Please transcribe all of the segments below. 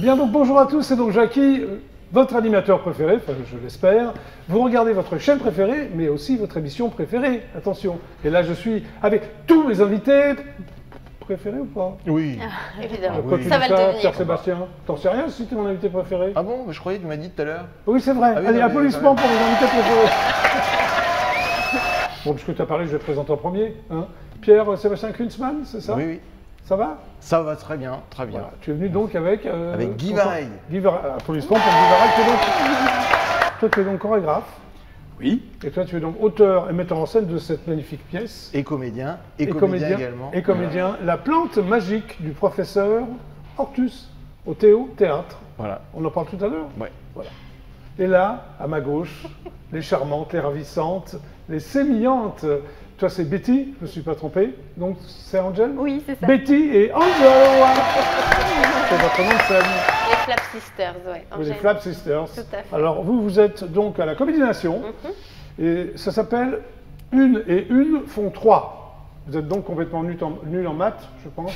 Bien, donc bonjour à tous, c'est donc Jackie, votre animateur préféré, enfin je l'espère. Vous regardez votre chaîne préférée, mais aussi votre émission préférée, attention. Et là je suis avec tous mes invités préférés ou pas? Oui. Évidemment. Pourquoi tu Ça dis va le devenir. Pierre-Sébastien? T'en sais rien si t'es mon invité préféré? Ah bon? Je croyais que tu m'as dit tout à l'heure. Oui, c'est vrai. Ah oui, Allez, non, mais applaudissements quand pour les invités préférés. Bon, puisque tu as parlé, je vais te présenter en premier. Hein. Pierre-Sébastien Kunzmann, c'est ça? Oui, oui. Ça va? Ça va très bien, très bien. Voilà. Tu es venu donc avec... Avec Guy Vareille. Applaudissements pour Guy Vareille. Toi, tu es donc chorégraphe. Oui. Et toi, tu es donc auteur et metteur en scène de cette magnifique pièce. Et comédien. Et comédien également. Et comédien. La plante magique du professeur Hortus au Théâtre. Voilà. On en parle tout à l'heure? Ouais. Voilà. Et là, à ma gauche, les charmantes, les ravissantes, les sémillantes. Toi, c'est Betty, je ne me suis pas trompé. Donc, c'est Angel? Oui, c'est ça. Betty et Angel. C'est votre nom de scène. Les Flap Sisters, ouais. Oui, les Flap Sisters. Tout à fait. Alors, vous êtes donc à la Comédie Nation. Et ça s'appelle Une et une font trois. Vous êtes donc complètement nul en maths, je pense.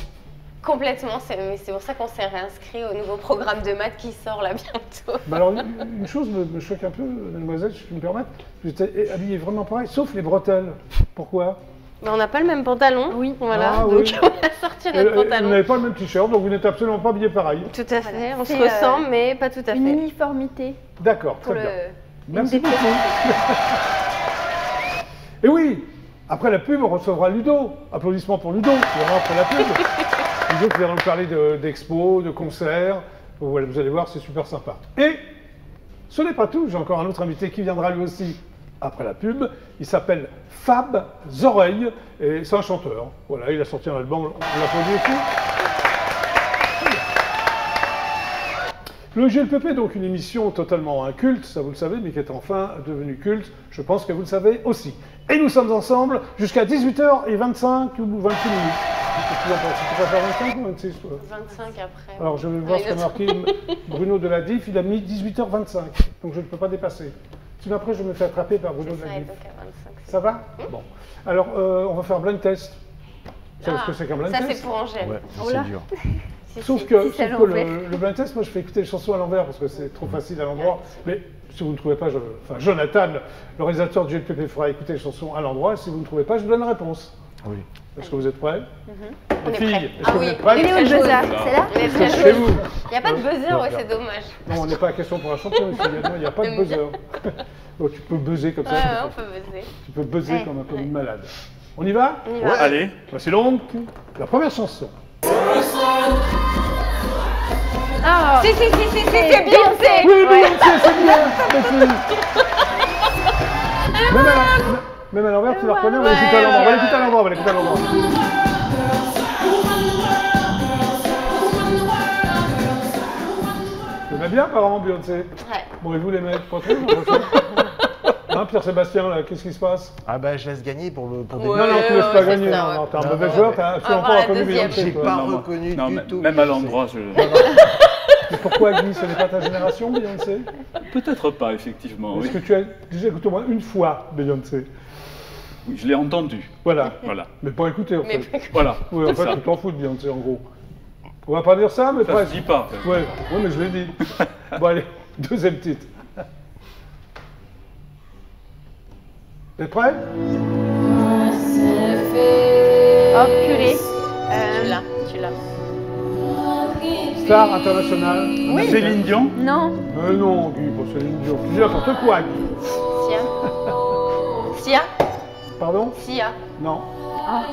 Complètement, mais c'est pour ça qu'on s'est réinscrit au nouveau programme de maths qui sort là bientôt. Bah alors, une chose me choque un peu, mademoiselle, si je peux me permettre. Vous êtes habillé vraiment pareil, sauf les bretelles. Pourquoi? Mais on n'a pas le même pantalon. Oui. Voilà, Ah, donc oui. on a sorti notre Vous pantalon. n'avez pas le même t-shirt, donc vous n'êtes absolument pas habillé pareil. Tout à fait, Voilà. on se C'est, ressemble, mais pas tout à fait. Une uniformité D'accord, pour très bien. une Merci des beaucoup. Et oui, après la pub, on recevra Ludo. Applaudissements pour Ludo, qui viendra après la pub. Ludo qui viendra nous parler d'expos, de concerts. Voilà, vous allez voir, c'est super sympa. Et ce n'est pas tout, j'ai encore un autre invité qui viendra lui aussi après la pub. Il s'appelle Fab Zoreille et c'est un chanteur. Voilà, il a sorti un album, on l'applaudit aussi. Le GLPP, donc une émission totalement inculte, ça vous le savez, mais qui est enfin devenue culte. Je pense que vous le savez aussi. Et nous sommes ensemble jusqu'à 18h25 ou 26 minutes. Tu préfères 25 ou 26 toi? 25 après. Alors je vais voir ce qu'a marqué Bruno de la Diff, il a mis 18h25, donc je ne peux pas dépasser. Sinon après je me fais attraper par Bruno de la Ouais, Diff. donc à 25. Ça va? Bon. Alors on va faire un blind test. Vous savez ce que c'est qu'un blind Ça, test? c'est pour Angèle. Ouais, Oh là. c'est dur. Sauf que, c'est à sauf que l'envers. le blind test, moi je fais écouter les chansons à l'envers parce que c'est trop facile à l'endroit. Mais si vous ne trouvez pas, enfin Jonathan, le réalisateur du GLPP, fera écouter les chansons à l'endroit. Si vous ne trouvez pas, je vous donne la réponse. Oui. Est-ce que vous êtes prêts? On Les est filles, prêts. est-ce Ah que vous oui. êtes prêtes? Il est où le buzzer? C'est là? On est Est-ce très que joués. chez vous? Il n'y a pas de buzzer, Non, ouais, regarde. c'est dommage. Non, on n'est pas à question pour un champion ici. Il n'y a pas de buzzer. Oh, tu peux buzzer comme ça. Ouais, on peut buzzer. Tu peux buzzer Ouais. comme une malade. On y va? On y va. Allez. Voici donc la première chanson. Ah, Si, c'est Beyoncé. Oui, Beyoncé, c'est bien! Même à l'envers, tu la reconnais, on va l'écouter à l'endroit. On va l'écouter à l'endroit, on va l'écouter à l'endroit. Tu l'aimais bien apparemment Beyoncé? Ouais. Bon, et vous les mecs, pas trop? Hein, Pierre-Sébastien, là, qu'est-ce qui se passe? Ah bah je laisse gagner pour le pour Ouais. des- Non, non, tu laisses pas c'est gagner. ça, Non, ouais. non, t'es un Non, mauvais non, joueur, mais- tu On n'as va absolument voir pas la reconnu deuxième. Beyoncé. J'ai toi. pas Non, reconnu non, du mais tout. même à l'endroit, je... Et pourquoi Guy, ce n'est pas ta génération, Beyoncé? Peut-être pas, effectivement, oui. Est-ce que tu as déjà écouté au moins une fois Beyoncé? Oui, je l'ai entendu. Voilà. Voilà. Mais pas écouter, en Mais fait. Voilà. Oui, en c'est fait, ça. tu t'en fous de Beyoncé, en gros. On va pas dire ça, mais Ça presque. se dit pas. en fait. Ouais, mais je l'ai dit. Bon, allez, deuxième titre. T'es prêt? oh purée. Tu l'as. Star internationale. Oui. Céline Dion. Non. Mais non, Guy, pour Céline Dion. Tu dis n'importe quoi, Guy. Sia. Pardon? Sia. Non. Ah,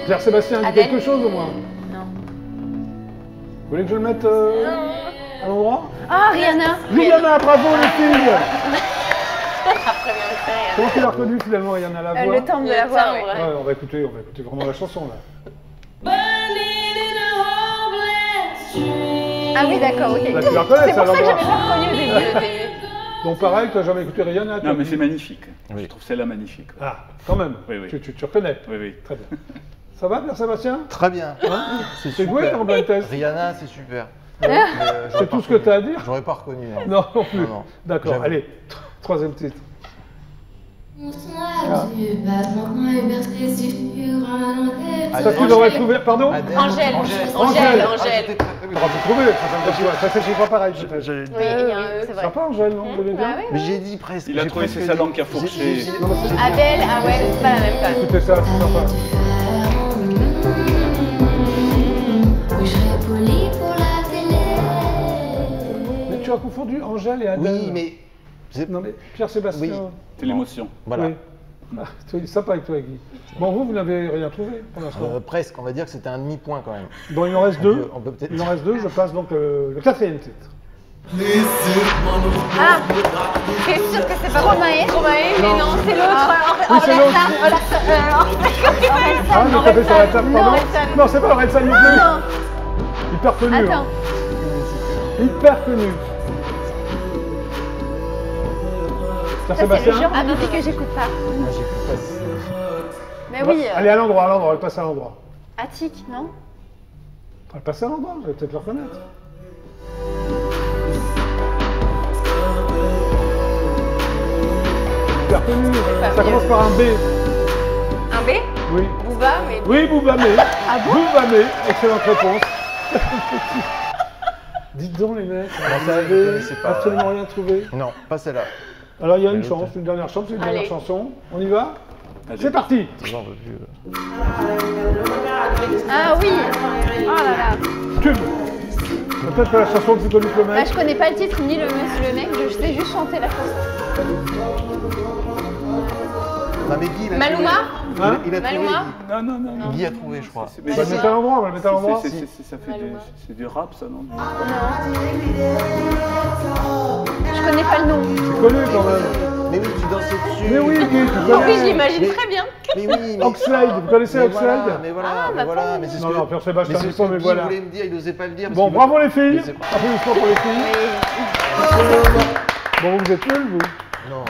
Pierre-Sébastien dit Adèle. quelque chose au moins. non. Vous voulez que je le mette à l'endroit? Ah, Rihanna. Rihanna, bravo les filles! Après Beyoncé. Comment tu l'as reconnu finalement, Rihanna, la voix? Le temps de la voir, ouais. Ouais, on va écouter vraiment la chanson là. Ah oui, d'accord, ok. Là, tu la reconnais, C'est ça, pour ça que l'endroit. j'avais pas reconnu au début. Le début. Donc pareil, tu n'as jamais écouté Rihanna? toi, Non, mais Guy? c'est magnifique. Oui. Je trouve celle-là magnifique. Ah, quand même. Oui, oui. Tu reconnais? Oui, oui. Très bien. Ça va, Pierre-Sébastien? Très bien. C'est super. doué en blind test? Rihanna, c'est super. C'est tout ce que tu as à dire? J'aurais pas reconnu. hein. Non, non plus. Non, non. D'accord, Jamais. allez, troisième titre. Ça, tu l'aurais trouvé, pardon? Adèle. Angèle. Angèle. Angèle. Ah, j'étais très T'auras pu trouver, ça s'écrit pas pareil peut-être. J'ai- Oui, il y a un E. c'est vrai. Sympa Angèle, non? Vous l'aimez bien? Ah oui, Mais j'ai dit presque. Il a j'ai trouvé presque c'est sa dit. langue qui a fourché. Non, mais c'est- Abel, ah ouais, c'est pas la même quand même. Écoutez ça, c'est sympa. Mais tu as confondu Angèle et Adèle. Oui, mais. Non mais Pierre-Sébastien. Oui. C'est l'émotion. Voilà. Oui. Ah, c'est sympa avec toi, Guy. Bon, vous n'avez rien trouvé pour l'instant. Presque, on va dire que c'était un demi-point quand même. Bon, il en reste deux. On peut peut-être. Il en reste deux, je passe donc le quatrième titre. Ah, t'es sûr que c'est pas Romae? Romae, mais non, c'est l'autre. Oui, c'est l'autre. Ah, mais t'as fait sur la table, pardon. Non, c'est pas Orelsan non plus. Hyper connu. Attends. Hein. Hyper connu. Ça, c'est Pierre-Sébastien. le genre de musique que j'écoute pas. Moi, j'ai plus pas. Mais oui, Allez, à l'endroit, elle passe à l'endroit. Attic, non? Elle passe à l'endroit, vous allez peut-être le reconnaître. Hyper connu. pas Ça mieux. commence par un B. Un B, Oui. Booba, mais Oui, Boubamé. Ah bon Boubamé. Excellente réponse. Dites donc, les mecs, vous avez connaissais pas. absolument rien trouvé. Non, pas celle-là. Alors, il y a une l'autre. chance, une dernière chance, une Allez. dernière chanson. On y va? Allez. C'est parti. J'en veux plus. Ah oui. Oh là là. Cube. Peut-être que la chanson plus connue que le Bah, mec. je connais pas le titre ni le mec, je sais juste chanter la chanson. Non, mais Guy, il a Maluma. trouvé. Hein Il a trouvé. Maluma. Non, non, non. non. Guy a trouvé, je crois. On va le mettre à l'endroit, on va le mettre à l'endroit. Ça fait c'est du rap, ça, non? Je connais pas le nom. C'est connu quand même. Mais oui, tu dansais dessus. Mais oui, Guy, tu Oui, je connais. l'imagine Mais- très bien. Mais oui, mais. Oxlade, vous connaissez Mais Oxlade? voilà, mais voilà, Ah, mais bah, voilà, pas mais c'est ce Non, que. non, Pierre-Sébastien, mais c'est dis ce pas, que mais Guy voilà. voulait me dire, il n'osait pas le dire. parce Bon, qu'il bravo les filles. Mais c'est pas- Applaudissements pour les filles. Bon, vous êtes nuls, vous? Non,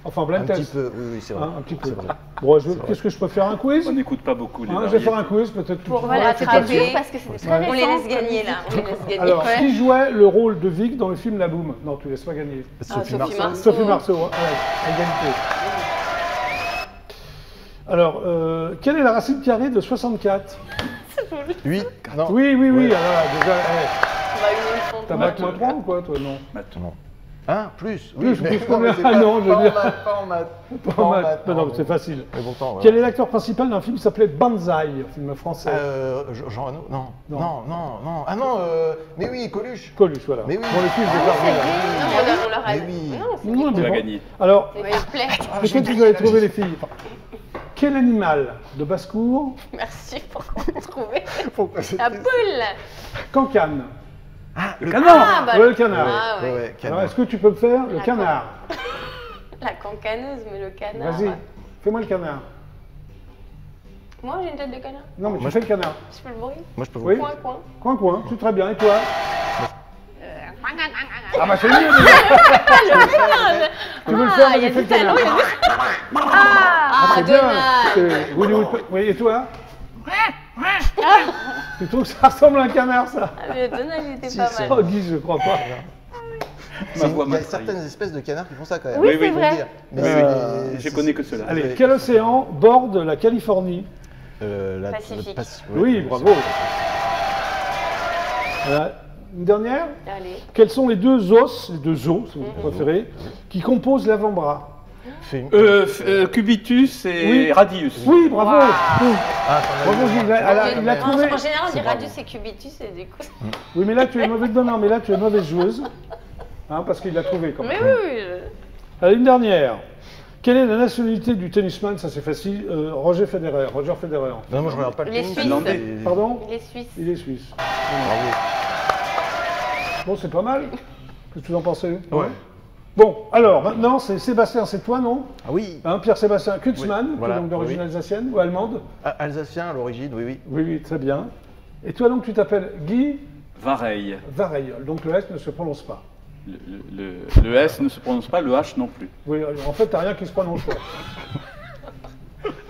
Enfin, un blind petit test. peu, oui, c'est vrai. Hein, un petit peu. C'est vrai. Bon, qu'est-ce que je peux faire, un quiz? On n'écoute pas beaucoup les Hein, je vais faire un variétés. quiz, peut-être. Pour tout- voilà, c'est attraper. pas sûr. Parce que c'était très Ouais. récent. On les laisse gagner là. On les laisse gagner. Alors, Ouais. qui jouait le rôle de Vic dans le film La Boum? Non, tu laisses pas gagner. Sophie Sophie Marceau. Marceau. Sophie Marceau, hein. Ouais, à égalité. Alors, quelle est la racine carrée de 64? 8. Non. Oui, oui, oui. Ouais. Alors, déjà, On va une fond. t'as bac moins 3 ou quoi, toi? Non. Non. Hein? Plus. Plus, mais plus non, combien? mais c'est Ah pas- non, je veux pas en dire. maths, pas en maths. Pas en maths. Non, non, c'est facile. Mais pourtant, voilà. Quel est l'acteur principal d'un film qui s'appelait Banzai, un film français? Jean Reno? Non. Non. Non, non, non. Ah non, mais oui, Coluche. Coluche, voilà. Mais oui. Bon, les filles, je vais Ah, faire c'est là. vrai. On leur a Mais oui. Non, c'est Non, Guy. mais On l'a bon. gagné. Alors, C'est fair play. peut-être que vous allez trouver les filles. Quel animal de basse-cour Merci pour trouver. Pourquoi c'était- La poule. cancane? Ah, le Canard. Ah, bah, Ouais, le canard. Ah, ouais. Ouais, Alors, canard. est-ce que tu peux me faire le La canard? La cancaneuse, mais le canard. Vas-y, fais-moi le canard. Moi, j'ai une tête de canard. Non, mais tu fais le canard. Je fais le bruit. Moi, je peux vous. Oui. Coin, coin. Coin, coin, c'est très bien. Et toi? Ah bah c'est mieux déjà. Tu veux le faire? Ah, il y a Vas-y, fais du le canard. talent. Ah, c'est bien. Donald. C'est Woody Woodpecker. Oui, et toi? Tu trouves que ça ressemble à un canard, ça? Ah, mais Donald, il était Si, pas c'est- mal. Oh, Guy, je crois pas. Il y a m'a trahi. certaines espèces de canards qui font ça quand même. Oui, Oui, c'est oui, vrai. dire. Mais Oui, c'est- Je connais que cela. Allez, quel océan borde la Californie? Pacifique. Oui, bravo. Une dernière? Allez. Quels sont les deux os, si vous préférez, qui composent l'avant-bras? Cubitus et Oui. Radius. Oui, bravo. Ah, Bravo, Gilles, il a trouvé. En général, on dit bravo. radius et cubitus, et du coup. Oui, mais là, tu es mauvaise. Non, mais là, tu es mauvaise joueuse. Hein, parce qu'il l'a trouvé quand même. Mais oui, oui. Allez, une dernière. Quelle est la nationalité du tennisman? Ça, c'est facile. Roger Federer. Non, moi je regarde pas le Les tennis. Suisses. Finlandais. Pardon? Il est suisse. Il est suisse. Bravo. Bon, c'est pas mal. Qu'est-ce que vous en pensez? Ouais. Bon, alors, maintenant, c'est Sébastien, c'est toi, non? Ah oui. Hein, Pierre-Sébastien Kutzmann, Oui, qui voilà, est donc d'origine oui. alsacienne ou allemande. Alsacien à l'origine, oui, oui. Oui, oui, très bien. Et toi, donc, tu t'appelles Guy Vareille. Vareille. Donc, le S ne se prononce pas. Le S ne se prononce pas, le H non plus. Oui, en fait, t'as rien qui se prononce pas.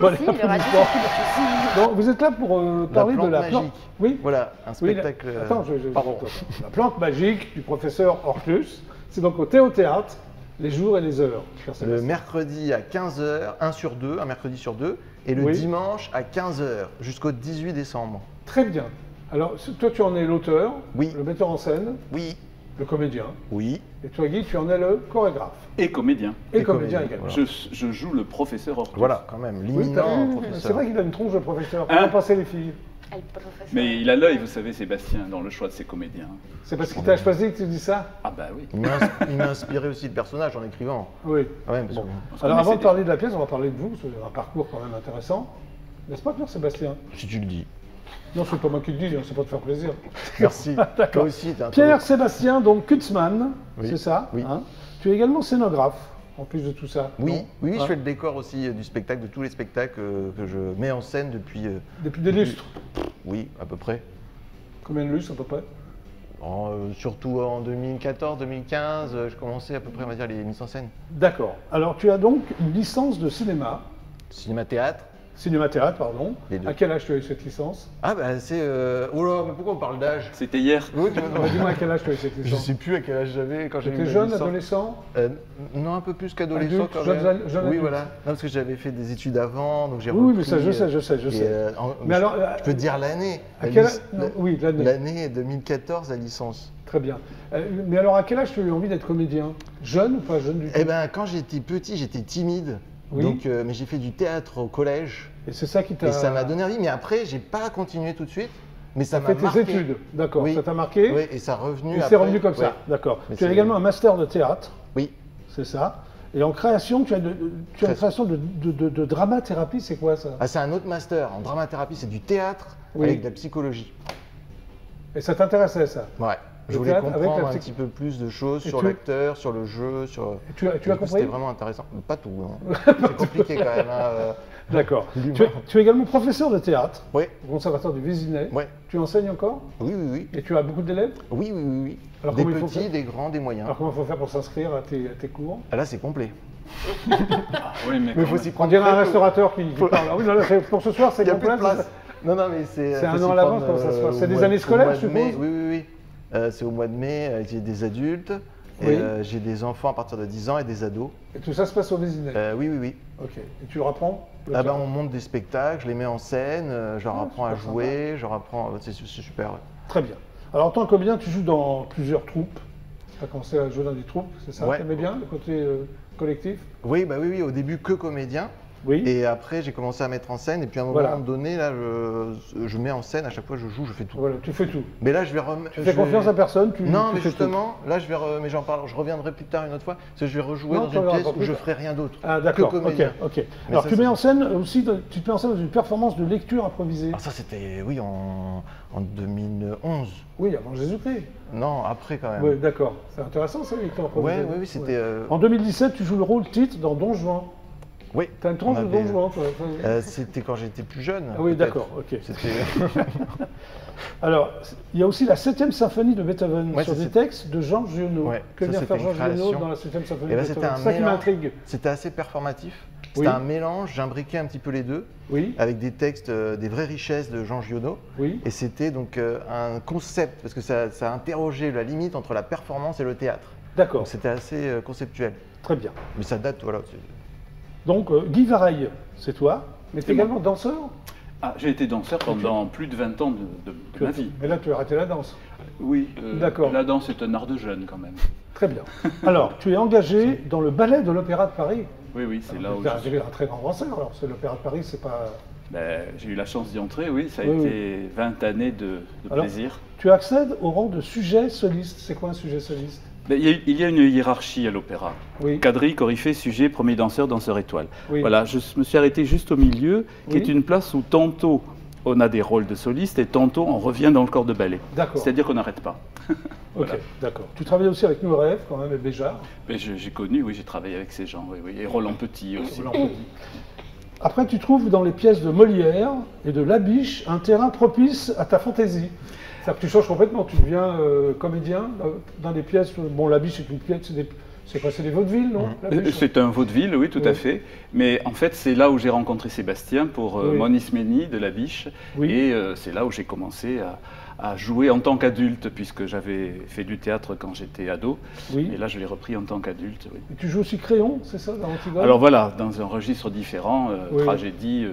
Bon, allez, Si, le radio, applaudissements. c'est Donc, vous êtes là pour parler de plante la magique. plante. Oui. Voilà, un Oui, spectacle. Attends, Pardon. La plante magique du professeur Hortus. C'est donc au Théâtre, les jours et les heures. Le mercredi à 15h, 1 sur 2, un mercredi sur 2, et le Oui. dimanche à 15h, jusqu'au 18 décembre. Très bien. Alors, toi, tu en es l'auteur, Oui. le metteur en scène, Oui. le comédien. Oui. Et toi, Guy, tu en es le chorégraphe. Et comédien. Et Et comédien comédien, également. voilà. Je joue le professeur Hortense. Voilà, quand même, Oui, t'as l'éminent vu, professeur. c'est vrai qu'il a une tronche de professeur. Hein Comment passer les filles? Elle, professeur. Mais il a l'œil, vous savez, Sébastien, dans le choix de ses comédiens. C'est parce qu'il t'a choisi que tu dis ça? Ah bah oui. Il m'a inspiré aussi de personnages en écrivant. Oui. Quand même, parce Bon. que- On se Alors, connaissait avant de parler déjà. de la pièce, on va parler de vous, parce que vous avez un parcours quand même intéressant. N'est-ce pas, Pierre-Sébastien? si tu le dis. Non, c'est pas moi qui le dis, hein, c'est pour te faire plaisir. Merci. D'accord. Toi aussi, t'es un Pierre-Sébastien, donc Kutzmann, Oui. c'est ça? Oui. Hein. Tu es également scénographe, en plus de tout ça. Oui, non oui, Hein. je fais le décor aussi du spectacle, de tous les spectacles que je mets en scène depuis. Depuis des lustres. Oui, à peu près. Combien de lustres à peu près? Surtout en 2014-2015, je commençais à peu près, on va dire, les mises en scène. D'accord. Alors, tu as donc une licence de cinéma, Cinéma-théâtre. cinéma-théâtre, pardon. Les deux. À quel âge tu as eu cette licence? Ah, bah c'est. Oh là, mais pourquoi on parle d'âge? C'était hier. Oui, tu m'as Dis-moi à quel âge tu as eu cette Je licence. sais plus à quel âge j'avais quand j'ai eu Tu étais ma jeune, licence. adolescent? Non, un peu plus qu'adolescent Adulte, quand jeune même. jeune Oui, adulte. voilà. Non, parce que j'avais fait des études avant, donc j'ai Oui, repris. mais ça, je sais, je sais, je et, sais. Mais je, alors, je peux te dire l'année. À La quel lic- âge Oui, l'année. L'année 2014, la licence. Très bien. Mais alors, à quel âge tu as eu envie d'être comédien? Jeune ou pas jeune du tout? Eh ben, quand j'étais petit, j'étais timide. Oui. Donc, mais j'ai fait du théâtre au collège Et c'est ça qui t'a... et ça m'a donné envie. Mais après, j'ai pas continué tout de suite. Mais ça T'as m'a fait marqué. tes études, d'accord. Oui. Ça t'a marqué? Oui, et ça est revenu. Et c'est après. revenu comme ça, Ouais. d'accord. Mais Tu as c'est- également un master de théâtre, Oui. c'est ça. Et en création, tu as une création de dramathérapie, c'est quoi ça? Ah, c'est un autre master. En dramathérapie, c'est du théâtre Oui. avec de la psychologie. Et ça t'intéressait ça? Ouais. Je Le voulais théâtre avec comprendre la un psy- petit peu plus de choses Et sur tu- l'acteur, sur le jeu, sur. Et tu as Du coup, compris? C'était vraiment intéressant. Pas tout, hein. C'est compliqué quand même. Hein. D'accord. L'humain. Tu es également professeur de théâtre Oui, au Conservatoire du Vésinet. ouais. Tu enseignes encore? Oui, oui, oui. Et tu as beaucoup d'élèves? Oui, oui, oui, oui. Alors, Des comment il faut petits, faire des grands, des moyens. Alors comment il faut faire pour s'inscrire à tes cours? Ah, là, c'est complet. Oui, mais Mais quand il faut même. s'y On prendre. dirait un très tôt. restaurateur qui parle. Ah oui, non, là, pour ce soir, c'est Il n'y a complet. plus de c'est place. ça Non, non, mais c'est. C'est faut un s'y an à l'avance, prendre, comment ça se passe? C'est au des mois- années au scolaires, mois je de mai. suppose? Oui, oui, oui. C'est au mois de mai. J'ai des adultes. Oui. J'ai des enfants à partir de 10 ans et des ados. Et tout ça se passe au Vésinet? Oui, oui, oui. Ok. Et tu leur apprends? le Ah ben, théâtre on monte des spectacles, je les mets en scène, je leur Ah, apprends à super jouer, je leur apprends. C'est super. Ouais. Très bien. Alors en tant que comédien, tu joues dans plusieurs troupes. Tu as commencé à jouer dans des troupes, c'est ça? Ouais. Tu aimais bien le côté collectif? Oui, bah oui, oui, au début que comédien. Oui. Et après, j'ai commencé à mettre en scène. Et puis à un moment Voilà. donné, là, je mets en scène. À chaque fois, je joue, je fais tout. Voilà, tu fais tout. Mais là, je vais remettre. Tu fais confiance à personne, tu Non, tu mais fais justement, là, mais j'en parle. Je reviendrai plus tard une autre fois. Parce que je vais rejouer Non, dans tu une reviendras pièce pas où plus je tard. ferai rien d'autre. tout. Ah que d'accord, ok, comédien. ok. Mais Alors ça, tu c'est- mets en scène aussi, tu te mets en scène dans une performance de lecture improvisée. Ah, ça, c'était, oui, en 2011. Oui, avant Jésus-Christ. Non, après quand même. Oui, d'accord. C'est intéressant ça, lecture improvisée. Ouais, oui, oui, c'était. En 2017, tu joues le rôle titre dans Don Juan. Oui. T'as une tronche on de avait- Don Juan, toi. C'était quand j'étais plus jeune. Ah oui, peut-être. d'accord, ok. C'était. Alors, il y a aussi la 7e symphonie de Beethoven Ouais, sur ça, des c'est- textes de Jean Giono. Ouais, Que ça, vient c'était faire une Jean Giono création. dans la 7e symphonie Eh de ben, c'était Beethoven? un C'est ça qui mélange. m'intrigue. C'était assez performatif. Oui. C'était un mélange, j'imbriquais un petit peu les deux, Oui, avec des textes, des vraies richesses de Jean Giono. oui. Et c'était donc un concept, parce que ça interrogeait la limite entre la performance et le théâtre. D'accord, Donc c'était assez conceptuel. très bien. Mais ça date, voilà. Donc, Guy Vareille, c'est toi, mais tu es C'est moi. également danseur? Ah, j'ai été danseur pendant plus de 20 ans de ma vie. Mais là, tu as arrêté la danse. Oui, D'accord. la danse est un art de jeune quand même. Très bien. Alors, tu es engagé dans le ballet de l'Opéra de Paris. Oui, oui, c'est là où Tu je suis. un très grand danseur, alors c'est l'Opéra de Paris, c'est pas... Ben, j'ai eu la chance d'y entrer, oui, ça a Oui, été 20 années de Alors, plaisir. Tu accèdes au rang de sujet soliste. C'est quoi un sujet soliste? Ben, il y a une hiérarchie à l'opéra. Oui. Quadrille, coryphée, sujet, premier danseur, danseur étoile. Oui. Voilà, je me suis arrêté juste au milieu, qui Oui. est une place où tantôt on a des rôles de soliste et tantôt on revient dans le corps de ballet. D'accord. C'est-à-dire qu'on n'arrête pas. Voilà. Ok, d'accord. Tu travailles aussi avec Nous Rêve, quand même, et Béjart. Mais j'ai connu, oui, j'ai travaillé avec ces gens, oui, oui. Et Roland Petit aussi. Roland Petit. Après, tu trouves dans les pièces de Molière et de Labiche un terrain propice à ta fantaisie. C'est-à-dire que tu changes complètement, tu deviens comédien dans des pièces. Bon, Labiche, c'est une pièce, c'est quoi, c'est des vaudevilles, non? Labiche, C'est un vaudeville, oui, tout Oui. à fait. Mais en fait, c'est là où j'ai rencontré Sébastien pour Oui. Mon Isménie de la Biche. Oui. Et c'est là où j'ai commencé à jouer en tant qu'adulte, puisque j'avais fait du théâtre quand j'étais ado. Oui. Et là, je l'ai repris en tant qu'adulte. Oui. Et tu joues aussi Créon, c'est ça, dans Antigone? Alors voilà, dans un registre différent, Oui. tragédie,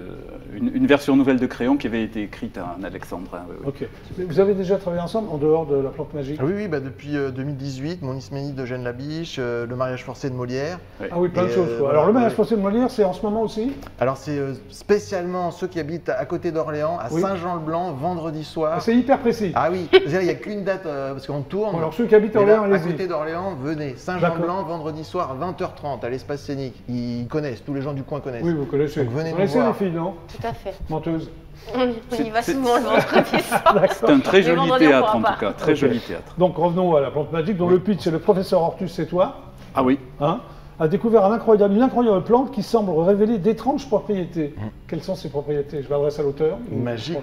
une version nouvelle de Créon qui avait été écrite en alexandrin. Oui, oui. Ok. Mais vous avez déjà travaillé ensemble en dehors de la plante magique? Ah oui, oui, bah depuis 2018, Mon Isménide d'Eugène Labiche, Le mariage forcé de Molière. Oui. Ah oui, plein de Et, choses. Quoi. voilà, Alors le mariage ouais. forcé de Molière, c'est en ce moment aussi? Alors c'est spécialement ceux qui habitent à côté d'Orléans, à Oui. Saint-Jean-le-Blanc, vendredi soir. Ah, c'est hyper précis. Ah oui, c'est-à-dire, il n'y a qu'une date parce qu'on tourne. Bon, alors ceux qui habitent Et Orléans, là, à allez-y. côté d'Orléans, venez. Saint-Jean-Blanc, vendredi soir, 20h30, à l'espace scénique. Ils connaissent, tous les gens du coin connaissent. Oui, vous connaissez. Donc, venez Vous nous connaissez les voir. filles, non? Tout à fait. Menteuse. On y va C'est- souvent le vendredi soir. C'est un très Les joli vendredis, on théâtre pourra en pas. tout cas, très Ok. joli théâtre. Donc revenons à la plante magique, dont le pitch, c'est le professeur Hortus, c'est toi, Ah oui, hein, a découvert une incroyable plante qui semble révéler d'étranges propriétés. Quelles sont ces propriétés? Je m'adresse à l'auteur. Magique.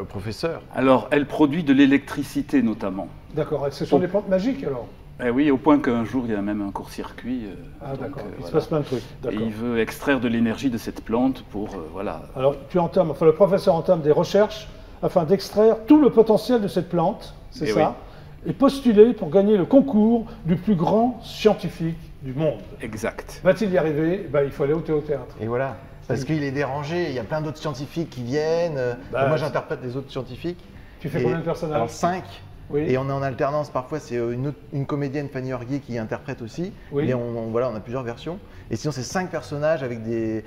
Professeur. alors elle produit de l'électricité notamment. D'accord, ce sont des plantes magiques alors? Eh oui, au point qu'un jour il y a même un court-circuit. Ah donc, d'accord, il se voilà. passe plein de trucs. Et D'accord. il veut extraire de l'énergie de cette plante pour voilà. Alors le professeur entame des recherches afin d'extraire tout le potentiel de cette plante, c'est Eh ça, et postuler pour gagner le concours du plus grand scientifique du monde. Exact. Va-t-il y arriver? Ben, il faut aller au théâtre. Et voilà. Parce qu'il est dérangé, il y a plein d'autres scientifiques qui viennent. Bah, et moi, j'interprète les autres scientifiques. Tu fais Et- combien de personnages? Alors 5. Oui. Et on est en alternance, parfois c'est une comédienne, Fanny Orguier, qui interprète aussi. Oui. Et voilà, on a plusieurs versions. Et sinon, c'est 5 personnages avec des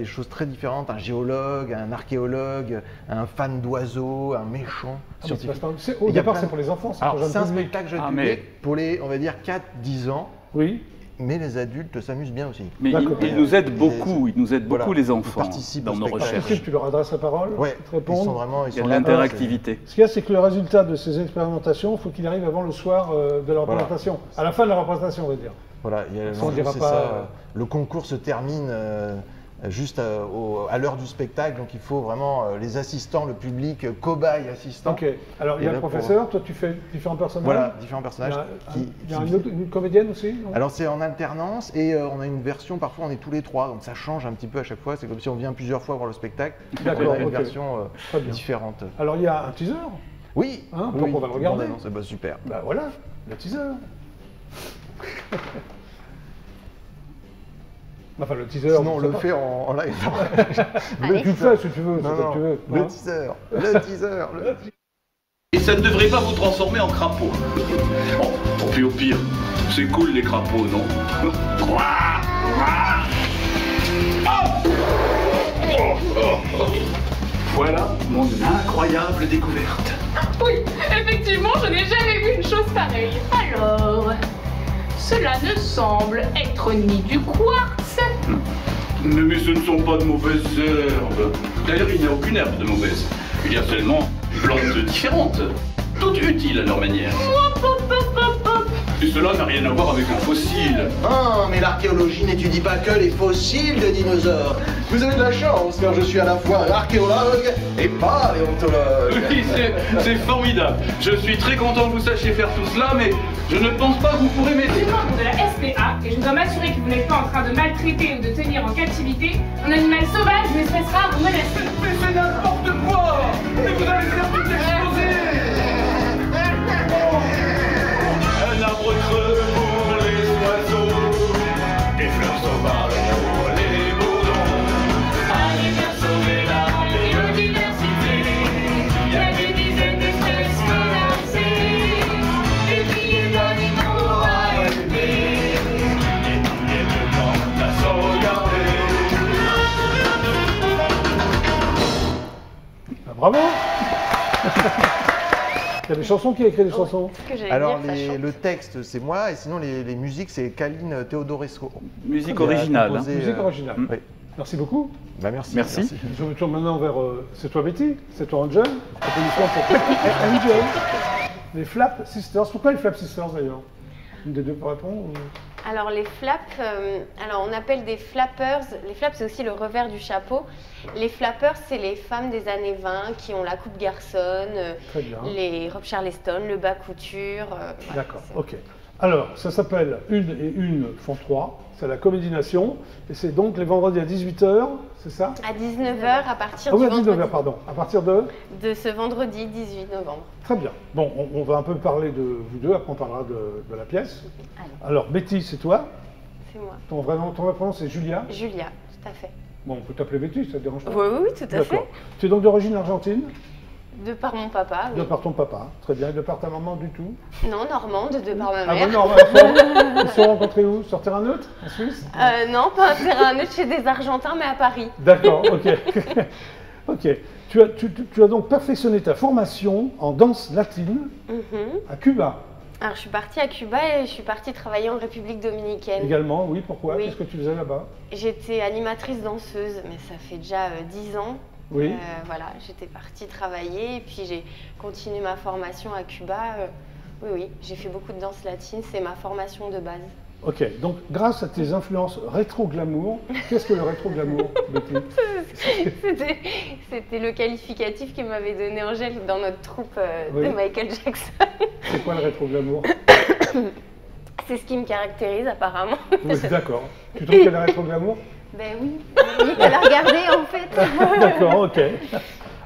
choses très différentes. Un géologue, un archéologue, un fan d'oiseaux, un méchant Ah, mais c'est scientifique. pas- c'est- Il Au y a départ, plein c'est de- pour les enfants, c'est Alors, pour jeune c'est un public. spectacle jeune Ah, public mais- pour les, on va dire, 4-10 ans. Oui. Mais les adultes s'amusent bien aussi. Mais D'accord. il nous aide beaucoup, il nous aide Voilà, beaucoup les ils enfants participent dans au nos spectacle. Ensuite, recherches. tu leur adresses la parole, Ouais, ils te répondent. ils sont vraiment, Il y a de là. l'interactivité. Ce qu'il y a, c'est que le résultat de ces expérimentations, il faut qu'il arrive avant le soir de la Voilà. représentation. À la fin de la représentation, on va dire. Voilà, Ça, on dira c'est pas, ça. Le concours se termine juste à l'heure du spectacle, donc il faut vraiment les assistants, le public, cobaye assistant. Ok. Alors, il y a Et le là, professeur, toi, tu fais différents personnages. Voilà, différents Il y personnages. a, qui- il y a qui- une comédienne aussi, non? Alors c'est en alternance et on a une version, parfois on est tous les trois, donc ça change un petit peu à chaque fois. C'est comme si on vient plusieurs fois voir le spectacle. D'accord, On a une ok. version Très bien. différente. Alors, il y a un teaser. Oui, Hein, oui, donc on va le regarder. bande-annonce, bah, super. Ben voilà, le teaser. Enfin, le teaser. Sinon on je sais le pas. fait en live. Allez. Tu le fais si tu veux, Non, c'est comme non, tu veux. le hein. teaser, le teaser. Et ça ne devrait pas vous transformer en crapaud. Oh, puis au pire, c'est cool les crapauds, non? Quoi? Voilà mon incroyable découverte. Oui, effectivement, je n'ai jamais vu une chose pareille. Alors, cela ne semble être ni du quartz, Mais ce ne sont pas de mauvaises herbes. D'ailleurs, il n'y a aucune herbe de mauvaise. Il y a seulement des plantes différentes, toutes utiles à leur manière. Et cela n'a rien à voir avec un fossile. Ah, mais l'archéologie n'étudie pas que les fossiles de dinosaures. Vous avez de la chance, car je suis à la fois archéologue et paléontologue. Oui, c'est formidable. Je suis très content que vous sachiez faire tout cela, mais je ne pense pas que vous pourrez je m'aider. suis membre de la SPA et je dois m'assurer que vous n'êtes pas en train de maltraiter ou de tenir en captivité un animal sauvage, une espèce rare ou menacée. Mais c'est n'importe quoi! Mais vous allez faire tout exploser! Un arbre creux pour les oiseaux, des fleurs sauvages pour les bourdons. Allez bien sauver la biodiversité. Il y a des dizaines d'espèces menacées, des milliers d'animaux à élever. Des milliers de plantes à sauvegarder. Ah, bravo. Il y a des chansons, qui a écrit des chansons? Ce que j'allais Alors dire, ça chante. le texte c'est moi et sinon les musiques c'est Kaline Teodorescu. Musique Qui a originale. composé, Musique originale. Oui. Merci beaucoup. Bah merci. Merci. Je me tourne maintenant vers. C'est toi, Betty? C'est toi, Angel? Applaudissements pour Angel. Les Flap Sisters. Pourquoi les Flap Sisters d'ailleurs? Une des deux peut répondre ou- Alors les flaps, alors on appelle des flappers. Les flaps, c'est aussi le revers du chapeau. Les flappers, c'est les femmes des années 20 qui ont la coupe garçonne, Très bien. les robes Charleston, le bas couture. Voilà, D'accord, c'est- ok. Alors, ça s'appelle Une et Une font 3. c'est à la Comédie Nation. Et c'est donc les vendredis à 18h, c'est ça? À 19h à partir Ah oui, du à 19h, vendredi. pardon. À partir de? De ce vendredi 18 novembre. Très bien. Bon, on va un peu parler de vous deux, après on parlera de la pièce. Allez. Alors, Betty, c'est toi. C'est moi. Ton vrai prénom, c'est Julia. Julia, tout à fait. Bon, on peut t'appeler Betty, ça te dérange pas? Oui, oui, oui, tout à fait. D'accord. Tu es donc d'origine argentine? De par mon papa, De oui. par ton papa. Très bien. De par ta maman, du tout? Non, normande, de par ma Ah mère. bon, non, ils se sont rencontrés où? Sur terrain neutre, en Suisse? Non, pas un terrain neutre chez des Argentins, mais à Paris. D'accord, ok. Ok. Tu as donc perfectionné ta formation en danse latine Mhm. à Cuba Alors, je suis partie à Cuba et je suis partie travailler en République dominicaine. également. Oui, pourquoi? Oui. Qu'est-ce que tu faisais là-bas? J'étais animatrice danseuse, mais ça fait déjà 10 ans. Oui. Voilà, j'étais partie travailler et puis j'ai continué ma formation à Cuba. Oui, oui, j'ai fait beaucoup de danse latine, c'est ma formation de base. Ok, donc grâce à tes influences rétro-glamour, qu'est-ce que le rétro-glamour, Betty? C'était le qualificatif que m'avait donné Angèle dans notre troupe Oui. de Michael Jackson. C'est quoi le rétro-glamour? C'est ce qui me caractérise apparemment. Oui, d'accord. Tu trouves qu'il y a le rétro-glamour? Ben oui, oui, qu'elle a regardé en fait. D'accord, ok.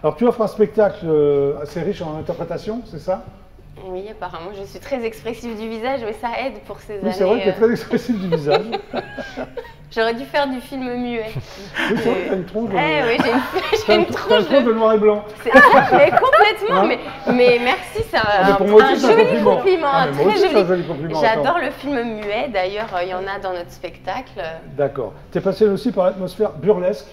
Alors tu offres un spectacle assez riche en interprétation, c'est ça? Oui, apparemment, je suis très expressive du visage, mais ça aide pour ces Oui, années. c'est vrai que tu es très expressif du visage. J'aurais dû faire du film muet. Oui, c'est vrai que tu as une tronche de... Eh oui, j'ai une t'as tronche une tronche de noir et blanc. Mais complètement, Hein mais merci, c'est mais pour moi un aussi, c'est un joli compliment. compliment, Ah, un mais moi très aussi, c'est un joli. joli compliment, J'adore attends. le film muet, d'ailleurs, il y en a dans notre spectacle. D'accord. Tu es passionné aussi par l'atmosphère burlesque.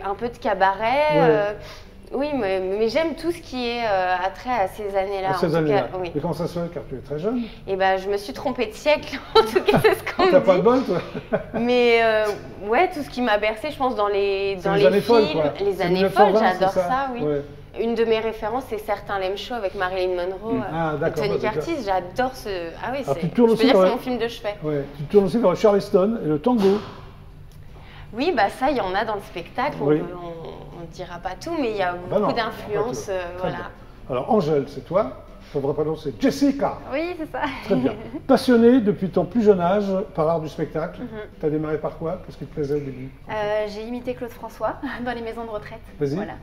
Un peu de cabaret. Ouais. Oui, mais j'aime tout ce qui est attrait à ces années-là. à en ces tout années-là. cas, oui. Mais comment ça se fait? Car tu es très jeune. Et je me suis trompée de siècle, en tout cas, c'est ce qu'on T'as me pas de dit. bol, toi? Mais ouais, tout ce qui m'a bercé, je pense, dans les C'est les années films, folles, quoi. les C'est années 1920, folles, j'adore c'est ça, oui. Ouais. Une de mes références, c'est Certain Lame Show avec Marilyn Monroe Ah, et d'accord, Tony bah, Curtis. J'adore ce. Ah oui, Alors, tu je tournes peux aussi dire que dans c'est la- mon film de chevet. Ouais. Tu tournes aussi vers le Charleston et le tango. Oui, ça, il y en a dans le spectacle. Oui. On ne dira pas tout, mais il y a Bah non, beaucoup d'influences. Très Voilà. bien. Alors, Angèle, c'est toi. Ton vrai prénom, c'est Jessica. Oui, c'est ça. Très bien. Passionnée depuis ton plus jeune âge par l'art du spectacle. Mhm. Tu as démarré par quoi? Qu'est-ce qui te plaisait au début? J'ai imité Claude François dans les maisons de retraite. Vas-y. Voilà.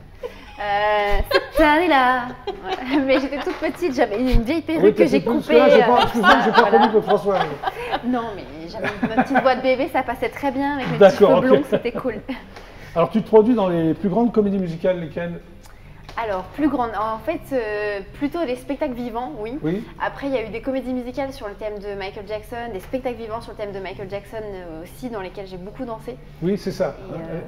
Cette année-là. Voilà. Mais j'étais toute petite, j'avais une vieille perruque que t'as j'ai fait plus, parce que coupée. là, j'ai pas, pour excuse-moi, ça, j'ai pas voilà. connu Claude François. Non, mais j'avais ma petite voix de bébé, ça passait très bien avec mes petits D'accord, cheveux ok. blonds, c'était cool. Alors, tu te produis dans les plus grandes comédies musicales, lesquelles? Alors, plus grande, en fait, plutôt des spectacles vivants, oui. Oui. Après, il y a eu des comédies musicales sur le thème de Michael Jackson, des spectacles vivants sur le thème de Michael Jackson aussi, dans lesquels j'ai beaucoup dansé. Oui, c'est ça.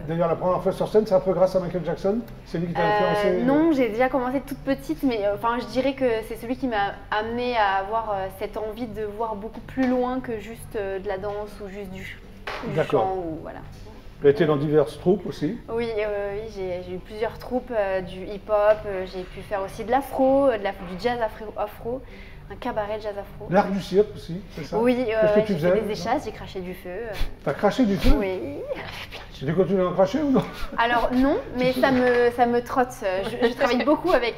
D'ailleurs, la première fois sur scène, c'est un peu grâce à Michael Jackson. C'est lui qui t'a influencé. Non, j'ai déjà commencé toute petite, mais enfin, je dirais que c'est celui qui m'a amené à avoir cette envie de voir beaucoup plus loin que juste de la danse ou juste du D'accord. chant. Ou, voilà. Tu as été dans diverses troupes aussi. Oui, j'ai eu plusieurs troupes, du hip-hop, j'ai pu faire aussi de l'afro, du jazz afro, un cabaret de jazz afro. L'art du cirque aussi, c'est ça? Oui, Qu'est-ce que tu j'ai faisais? fait des échasses, j'ai craché du feu. T'as craché du feu? Oui. Tu continues à en cracher ou non? Alors non, mais ça me trotte. Je travaille beaucoup avec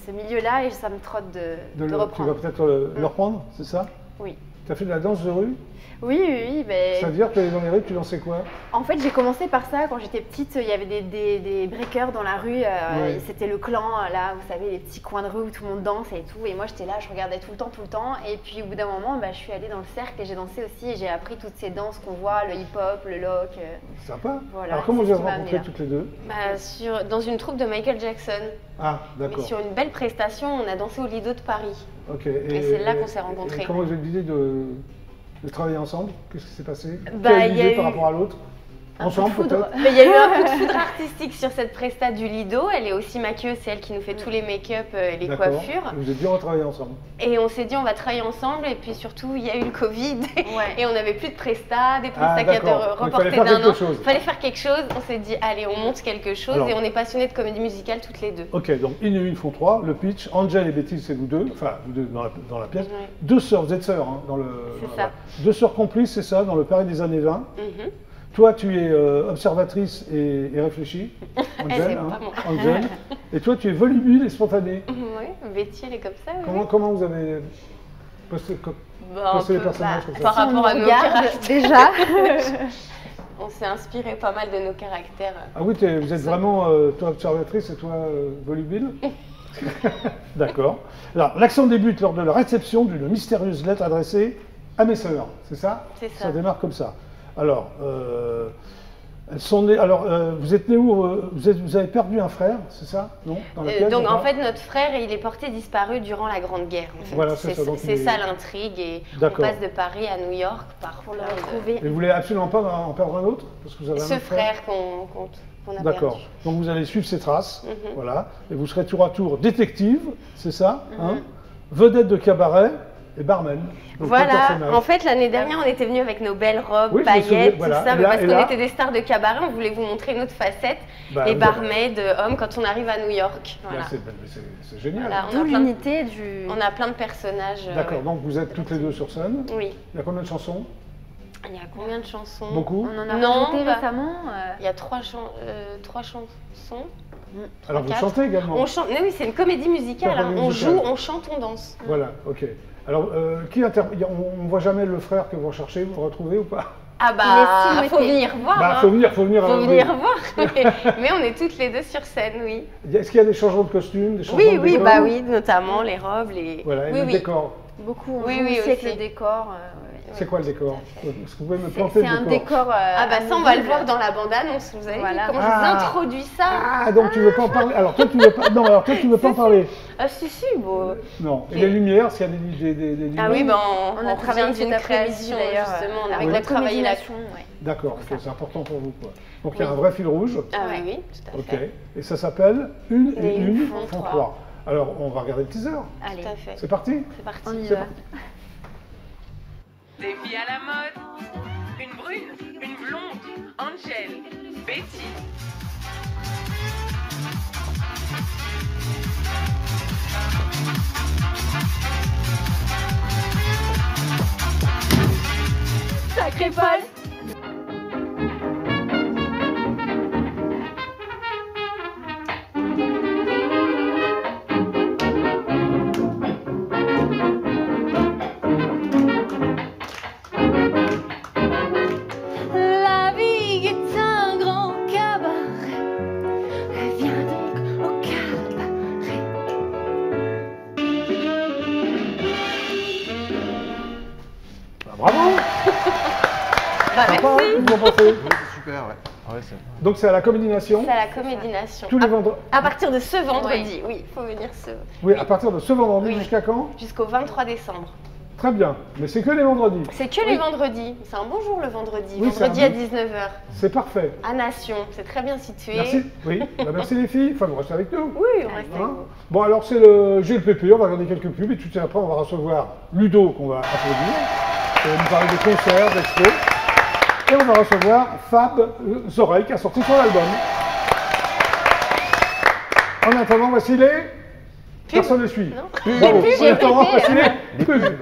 ce milieu-là et ça me trotte de Tu vas reprendre. peut-être le reprendre, c'est ça? Oui. Tu as fait de la danse de rue? Oui, mais C'est-à-dire que tu allais dans les rues, tu dansais quoi? en fait j'ai commencé par ça quand j'étais petite. Il y avait des breakers dans la rue. Ouais. C'était le clan, là, vous savez, les petits coins de rue où tout le monde danse et tout. Et moi j'étais là, je regardais tout le temps. Et puis au bout d'un moment, je suis allée dans le cercle et j'ai dansé aussi. Et j'ai appris toutes ces danses qu'on voit, le hip-hop, le lock. Sympa. Voilà, Alors comment vous c'est avez ce qui m'a rencontré amené là. toutes les deux? Dans une troupe de Michael Jackson. Ah, Mais d'accord. sur une belle prestation, on a dansé au Lido de Paris. Ok. Et c'est là qu'on s'est rencontrés. et comment vous avez eu l'idée de travailler ensemble? Qu'est-ce qui s'est passé? Bah, Qui a eu il y a l'idée par eu rapport à l'autre? Un Ensemble coup de foudre. peut-être? Mais il y a eu un coup de foudre artistique sur cette presta du Lido. Elle est aussi maquilleuse, c'est elle qui nous fait tous les make-up et les D'accord. coiffures. Vous êtes bien retravaillé ensemble. Et on s'est dit on va travailler ensemble et puis surtout il y a eu le Covid Ouais. et on n'avait plus de prestats, des Ah, prestats qui étaient d'accord. Donc, il reportés fallait faire d'un quelque an. chose. Fallait faire quelque chose. On s'est dit allez on monte quelque chose Alors. et on est passionnés de comédie musicale toutes les deux. Ok, donc une et une font trois. Le pitch, Angel et Betty, c'est vous deux, enfin vous deux dans la pièce. Ouais. Deux sœurs, vous êtes sœurs hein, dans le. C'est voilà. ça. Deux sœurs complices, c'est ça, dans le Paris des années 20. Mhm. Toi, tu es observatrice et réfléchie, Angel. C'est pas moi. Angel. Et toi, tu es volubile et spontanée. Oui, Betty elle est comme ça. oui. Comment vous avez. Parce que Bah, Passer les personnages comme ça. par rapport à nos Regarde, caractères. déjà. On s'est inspiré pas mal de nos caractères. Ah oui, vous êtes vraiment, toi observatrice et toi volubile. D'accord. Alors, l'action débute lors de la réception d'une mystérieuse lettre adressée à mes sœurs, c'est ça? C'est ça. Ça démarre comme ça. Alors, elles sont nées. Alors, vous êtes nés où? Vous avez perdu un frère, c'est ça? Non? Dans la pièce, Donc ou en pas? fait, notre frère, il est porté disparu durant la Grande Guerre. En fait. Voilà, c'est ça, donc C'est il est- ça l'intrigue. Et on D'accord. passe de Paris à New York pour le retrouver retrouver. Et vous voulez absolument pas en perdre un autre? Parce que vous avez un ce autre frère. frère qu'on a D'accord. perdu. Donc vous allez suivre ses traces, Mhm. voilà, et vous serez tour à tour détective, c'est ça, hein, vedette de cabaret et barman. Donc, quatre Voilà, personnages. en fait l'année dernière on était venus avec nos belles robes, Oui, je me souviens, paillettes, voilà. tout ça, Et mais là- parce et qu'on là- était des stars de cabaret, on voulait vous montrer notre facette, Bah, les vous barmaids, hommes quand on arrive à New York. Bah, Voilà. c'est génial. Voilà, D'où l'unité du. on a plein de personnages. D'accord, ouais. donc vous êtes toutes les deux sur scène. Oui. Il y a combien de chansons? Il y a combien de chansons? Beaucoup. On en a Non, rajouté bah- récemment. Il y a trois chansons. Alors vous quatre. chantez également. On chante, mais oui, c'est une comédie musicale. C'est une hein. comédie On musicale. joue, on chante, on danse. Voilà, ok. Alors, on voit jamais le frère que vous recherchez, vous le retrouvez ou pas? Ah Il bah, est faut silhouetté. venir voir. Bah, hein. faut venir. Faut oui. venir voir. Mais on est toutes les deux sur scène, oui. Est-ce qu'il y a des changements de costumes, des changements Oui, de oui, décor? bah oui, notamment les robes, les. Voilà, et oui, le oui. décor. Beaucoup, on Oui, joue oui, aussi avec aussi. le décor. C'est quoi le décor? tout à fait. Est-ce que vous pouvez me C'est planter le un décor? décor. Ah bah ça, on va le voir dans la bande-annonce. Vous avez Voilà. vu comment je Ah. vous introduis ça? Ah, donc tu veux pas en parler? Alors toi, tu veux pas. Non, alors toi, tu veux pas en parler? Ah si, si, bon. Non. Et les lumières, s'il y a des lumières? Ah oui, ben On a travaillé d'une cet après-midi création, d'ailleurs. justement. On a avec beaucoup la travaillé la. comédination, ouais. D'accord, ok, c'est important pour vous, quoi. Donc il y a Oui. un vrai fil rouge. Ah Ouais. oui, oui, tout à Ok. fait. Et ça s'appelle Une et Et une une font font trois. trois. Alors, on va regarder le teaser. Allez, Tout à fait. C'est parti? C'est parti. on y C'est va. parti. Des filles à la mode, une brune, une blonde, Angel, Betty. Sacré Paul. La vie est un grand cabaret. Viens donc au cabaret. Bah, bravo! Bah, Sympa, merci. hein, vous en pensez? Oui, c'est super, ouais. Ouais, c'est- Donc c'est à la Comédie Nation, C'est à la Comédie Nation. tous les vendredis. À partir de ce vendredi, oui, il faut venir Oui, à partir de ce vendredi Oui. jusqu'à quand? jusqu'au 23 décembre. Très bien, mais c'est que les vendredis. C'est que les vendredis. C'est un bon jour le vendredi. Oui, vendredi c'est à un- 19h. C'est parfait. À Nation, c'est très bien situé. Merci. Oui, bah, merci les filles. Enfin, vous restez avec nous. Oui, on reste avec Hein vous. Bon, alors c'est le GLPP, on va regarder quelques pubs et tout de suite après on va recevoir Ludo qu'on va applaudir. Il va nous parler de concerts, d'expos. Et on va recevoir Fab Zorel qui a sorti son album. En attendant, voici les... Personne ne suit. Non. Bravo. pubs, En attendant, GLPP. voici les pubs.